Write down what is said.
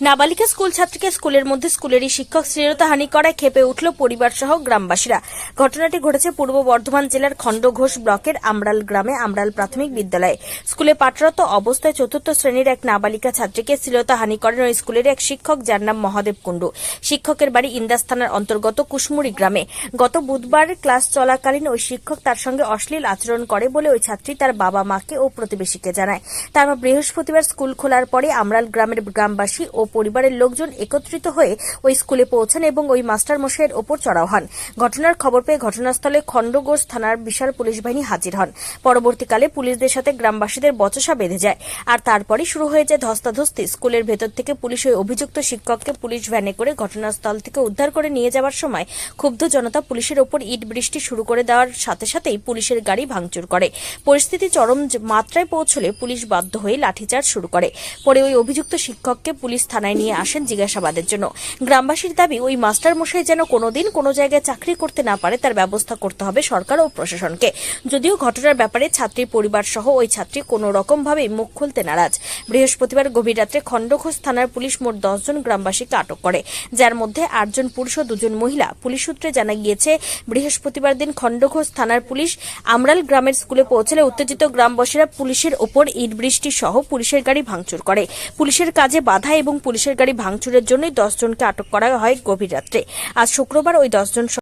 নাবালিকা স্কুল ছাত্রীকে স্কুলের মধ্যে স্কুলেরই শিক্ষক শ্লীলতাহানি করায় ক্ষেপে উঠল পরিবার সহ গ্রামবাসীরা। ঘটনাটি ঘটেছে পূর্ব বর্ধমান জেলার খণ্ডঘোষ ব্লকের আমরাল গ্রামে আমরাল প্রাথমিক বিদ্যালয়ে। স্কুলে পাঠরত অবস্থায় চতুর্থ শ্রেণীর এক নাবালিকা ছাত্রীকে শ্লীলতাহানি করেন ওই স্কুলের এক শিক্ষক, যার নাম মহাদেব কুণ্ডু। শিক্ষকের বাড়ি ইন্দাস থানার অন্তর্গত কুশমুড়ি গ্রামে। গত বুধবার ক্লাস চলাকালীন ওই শিক্ষক তার সঙ্গে অশ্লীল আচরণ করে বলে ওই ছাত্রী তার বাবা মাকে ও প্রতিবেশীকে জানায়। তারপর বৃহস্পতিবার স্কুল খোলার পরে আমরাল গ্রামের গ্রামবাসী ও পরিবারের লোকজন একত্রিত হয়ে ওই স্কুলে পৌঁছান এবং ওই মাস্টার মশাইয়ের ওপর চড়াও হন। ঘটনার খবর পেয়ে ঘটনাস্থলে খণ্ডঘোষ থানার বিশাল পুলিশ বাহিনী হাজির হন। পরবর্তীকালে পুলিশদের সাথে গ্রামবাসীদের বচসা বেঁধে যায়। আর তারপরই শুরু হয়ে যায় ধস্তাধস্তি। স্কুলের ভেতর থেকে পুলিশ ওই অভিযুক্ত শিক্ষককে পুলিশ ভ্যানে করে ঘটনাস্থল থেকে উদ্ধার করে নিয়ে যাওয়ার সময় ক্ষুব্ধ জনতা পুলিশের ওপর ইট বৃষ্টি শুরু করে দেওয়ার সাথে সাথেই পুলিশের গাড়ি ভাঙচুর করে। পরিস্থিতি চরম মাত্রায় পৌঁছলে পুলিশ বাধ্য হয়ে লাঠিচার্জ শুরু করে। পরে ওই অভিযুক্ত শিক্ষককে পুলিশ থানায় নিয়ে আসেন জিজ্ঞাসাবাদের জন্য। গ্রামবাসীর দাবি, ওই মাস্টার মশাই যেন কোনোদিন কোনো জায়গায় চাকরি করতে না পারে তার ব্যবস্থা করতে হবে সরকার ও প্রশাসনকে। যদিও ঘটনার ব্যাপারে ছাত্রীর পরিবার সহ ওই ছাত্রী কোনো রকম ভাবে মুখ খুলতে নারাজ। বৃহস্পতিবার গভীর রাত্রে খণ্ডঘোষ থানার পুলিশ মোট 10 জন গ্রামবাসীকে আটক করে, যার মধ্যে 8 জন পুরুষ ও 2 জন মহিলা। পুলিশ সূত্রে জানা গিয়েছে, বৃহস্পতিবার দিন খণ্ডঘোষ থানার পুলিশ আমরাল গ্রামের স্কুলে পৌঁছলে উত্তেজিত গ্রামবাসীরা পুলিশের ওপর ইট বৃষ্টি সহ পুলিশের গাড়ি ভাঙচুর করে। পুলিশের কাজে বাধা এবং পুলিশের গাড়ি ভাঙচুরের জন্যই 10 জনকে আটক করা হয় গভীর রাত্রে। আজ শুক্রবার ওই 10 জন